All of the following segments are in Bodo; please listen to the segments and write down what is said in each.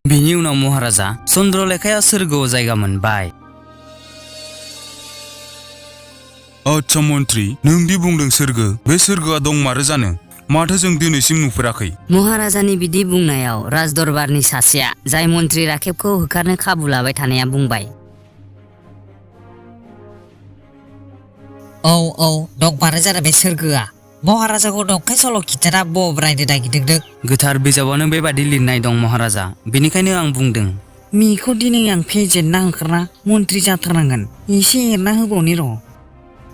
बिनि उनाव महाराजा चन्द्रलेखाया सोरगोआव जायगा मोनबाय। आच्छा मन्त्रि, नोंदि बुंदों सोरगो, बे सोरगोआ दं मारो जानो? माथो जों दिनैसिम नुफेराखै। महाराजानि बिदि बुंनायाव राजदरबारनि सासेया जाय मन्त्रि राखेबखौ होखारनो खाबु लाबाय थानाया बुंबाय, औ दंमारो जानो बे सोरगोआ। महाराजाखौ दंखाय सल' खिन्थाना बब्रायनो नागिरदों। गोथार बिजाबावनो बेबादि लिरनाय दं महाराजा, बेनिखायनो आं बुंदों। मिखौ दिनै आं फेजेनना होखारना मन्त्रि जाथारनांगोन। एसे एरना होबावनि र'।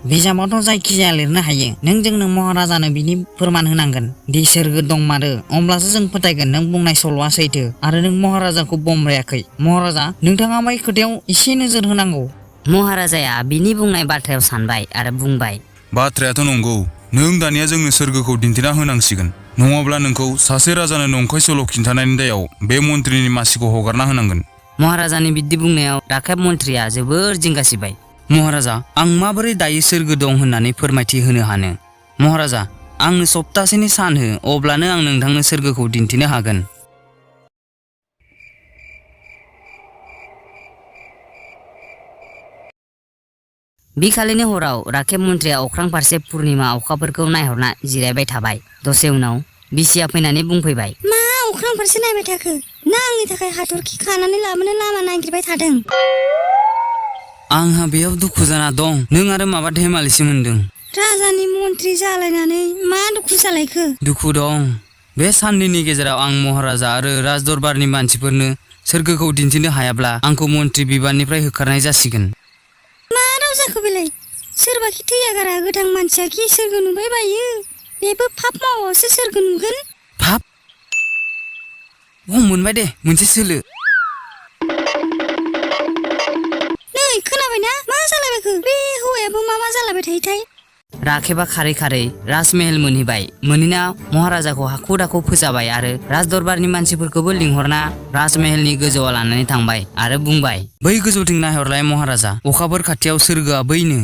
बिजाबावथ' जायखिजाया लिरनो हायो। नों जोंनो महाराजानो बिनि फोरमान होनांगोन दि सोरगो दंमारो, अब्लासो जों फोथायगोन नों बुंनाय सल'आ सैथो आरो नों महाराजाखौ बमब्रायाखै। महाराजा, नोंथाङा बै खोथायाव एसे नोजोर होनांगौ। महाराजाया बिनि बुंनाय बाथ्रायाव सानबाय आरो बुंबाय, बाथ्रायाथ' नंगौ। नों दानिया जोंनो सोरगोखौ दिन्थिना होनांसिगोन, नङाब्ला नोंखौ सासे राजानो नंखाय सल' खिन्थानायनि दायाव बे मन्त्रिनि मासिखौ हगारना होनांगोन। महाराजानि बिदि बुंनायाव राखेब मन्त्रिया जोबोर जिंगासिबाय। महाराजा, आं माबोरै दायो सोरगो दं होननानै फोरमायथि होनो हानो? महाराजा, आंनो सप्तासेनि सान हो, अब्लानो आं नोंथांनो सोरगोखौ दिन्थिनो हागोन। बिखालिनि हराव राखेब मन्त्रिया अख्रां फारसे पुर्निमा अखाफोरखौ नायहरना जिरायबाय थाबाय। दसे उनाव बिसिया फैनानै बुंफैबाय, मा अख्रां फारसे नायबाय थाखो? ना आंनि थाखाय हाथरखि खानानै लाबोनो लामा नागिरबाय थादों? आंहा बेयाव दुखु जाना दं। नों आरो माबा धेमालिसो मोनदों? राजानि मन्त्रि जालायनानै मा दुखु जालायखो? दुखु दं। बे साननैनि गेजेराव आं महाराजा आरो राजदरबारनि मानसिफोरनो सोरगोखौ दिन्थिनो हायाब्ला आंखौ मन्त्रि बिबाननिफ्राय होखारनाय जासिगोन। मा राव जाखो बेलाय? सोरबाखि थैयागारा गोथां मानसिया कि सोरगो नुबाय बायो? बेबो पाप मावासो सोरगो नुगोन? पाप? मोनबाय दे मोनसे सोलो। नै खोनाबायना? मा जालायबायखो? बे हौवायाबो मा जालायबाय थायोथाय? राखेबा खारै खारै राजमेहल मोनहैबाय। मोनहैना महाराजाखौ हाखु दाखु फोजाबाय आरो राजदरबारनि मानसिफोरखौबो लिंहरना राजमेहलनि गोजौआव लानानै थांबाय आरो बुंबाय, बै गोजौथिं नायहरलाय महाराजा, अखाफोर खाथियाव सोरगोआ बैनो।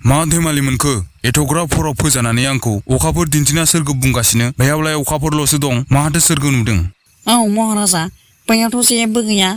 मा धेमालि मोनखो? एथ'ग्राब हराव फोजानानै आंखौ अखाफोर दिन्थिना सोरगो बुंगासिनो? बेयावलाय अखाफोरल'सो दं, माथो सोरगो नुदों? औ महाराजा, बैयावथ' जेबो गैया।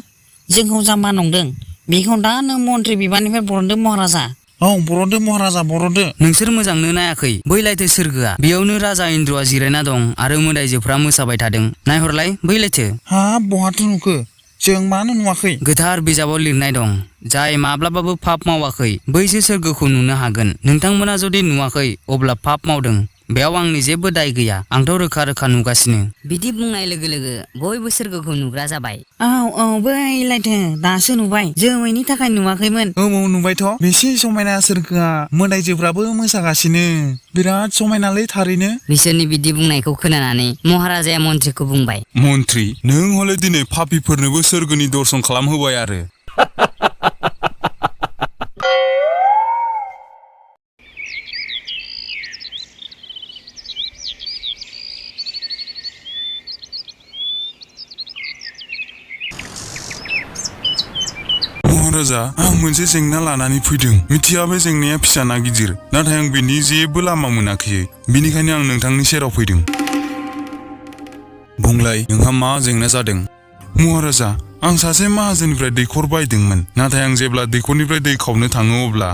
जोंखौ जाम्बा नंदों। बेखौ दा नों मन्त्रि बिबाननिफ्राय बरनदो महाराजा। औ बरनदो महाराजा, बरनदो। नोंसोर मोजांनो नायाखै? बैलायथो सोरगोआ। बेयावनो राजा इन्द्रआ जिरायना दं आरो मोदायजोफ्रा मोसाबाय थादों। नायहरलाय बैलायथो। हाब, बहाथो नुखो? जों मानो नुवाखै? गोथार बिजाबाव लिरनाय दं, जाय माब्लाबाबो पाप मावाखै बैसो सोरगोखौ नुनो हागोन। नोंथांमोना जुदि नुवाखै अब्ला पाप मावदों। बेयाव आंनि जेबो दाय गैया। आंथ' रोखा रोखा नुगासिनो। बिदि बुंनाय लोगो लोगो बयबो सोरगोखौ नुग्रा जाबाय। औ बैलायथो, दासो नुबाय। जोमैनि थाखाय नुवाखैमोन। औ नुबायथ'। बेसे समायना सोरगोआ, मोदायजोफ्राबो मोसागासिनो। बिराद समायनालै थारैनो। बिसोरनि बिदि बुंनायखौ खोनानानै महाराजाया मन्त्रिखौ बुंबाय, मन्त्रि, नों हले दिनै पापिफोरनोबो सोरगोनि दर्शन खालामहोबाय आरो। महाराजा, आं मोनसे जेंना लानानै फैदों। मिथिया बे जेंनाया फिसा ना गिदिर, नाथाय आं बेनि जेबो लामा मोनाखै। बिनिखायनो आं नोंथांनि सेराव फैदों। बुंलाय, नोंहा मा जेंना जादों? महाराजा, आं सासे माहाजोननिफ्राय दैखर बायदोंमोन, नाथाय आं जेब्ला दैखरनिफ्राय दै खावनो थाङो अब्ला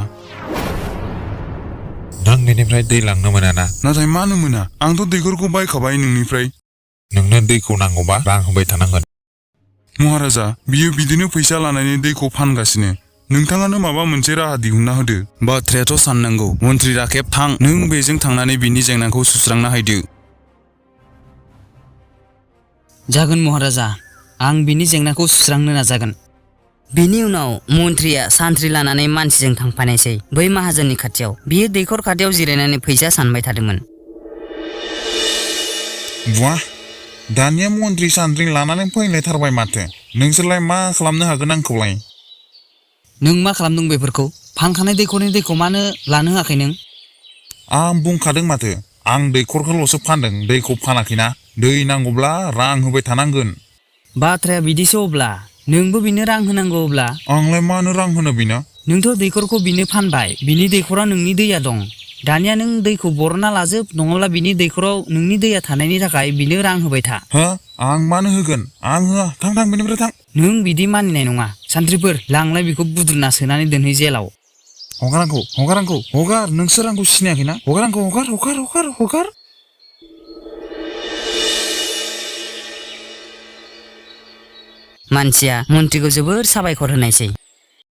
नों बेनिफ्राय दै लांनो मोना ना? नाथाय मानो मोना? आंथ' दैखरखौ बायखाबाय नोंनिफ्राय। नोंनो दैखौ नांगौबा रां होबाय थानांगोन। महाराजा, बियो बिदिनो फैसा लानानै दैखौ फानगासिनो। नोंथाङानो माबा मोनसे राहा दिहुनना होदो। बाथ्रायाथ' साननांगौ। मन्त्रि राखेब, थां, नों बेजों थांनानै बिनि जेंनाखौ सुस्रांना हैदो। जागोन महाराजा, आं बिनि जेंनाखौ सुस्रांनो नाजागोन। बिनि उनाव मन्त्रिया सान्थ्रि लानानै मानसिजों थांफानायसै बै माहाजोननि खाथियाव। बियो दैखर खाथियाव जिरायनानै फैसा सानबाय थादोंमोन। बुआ, दानिया मन्त्रि सान्थ्रि लानानै फैलायथारबाय माथो। नोंसोरलाय मा खालामनो हागोन आंखौलाय? नों मा खालामदों बेफोरखौ? फानखानाय दैखरनि दैखौ मानो लानो होआखै नों? आं बुंखादों माथो, आं दैखरखौल'सो फानदों, दैखौ फानाखैना। दै नांगौब्ला रां होबाय थानांगोन। बाथ्राया बिदिसो अब्ला नोंबो बिनो रां होनांगौ। अब्ला आंलाय मानो रां होनो बिनो? नोंथ' दैखरखौ बिनो फानबाय, बिनि दैखरा नोंनि दैया दं। दानिया नों दैखौ बरनना लाजोब, नङाब्ला बिनि दैखराव नोंनि दैया थानायनि थाखाय बिनो रां होबाय था। हो? आं मानो होगोन आं होआ थां थां बेनिफ्राय थां नों बिदि मानिनाय नङा सानथ्रिफोर लांलाय बेखौ बुद्रुना सोनानै दोनहै जेलाव हगार आंखौ हगार नोंसोर आंखौ सिनायाखैना हगार आंखौ हगार मानसिया मन्थ्रिखौ जोबोर साबायखर होनायसै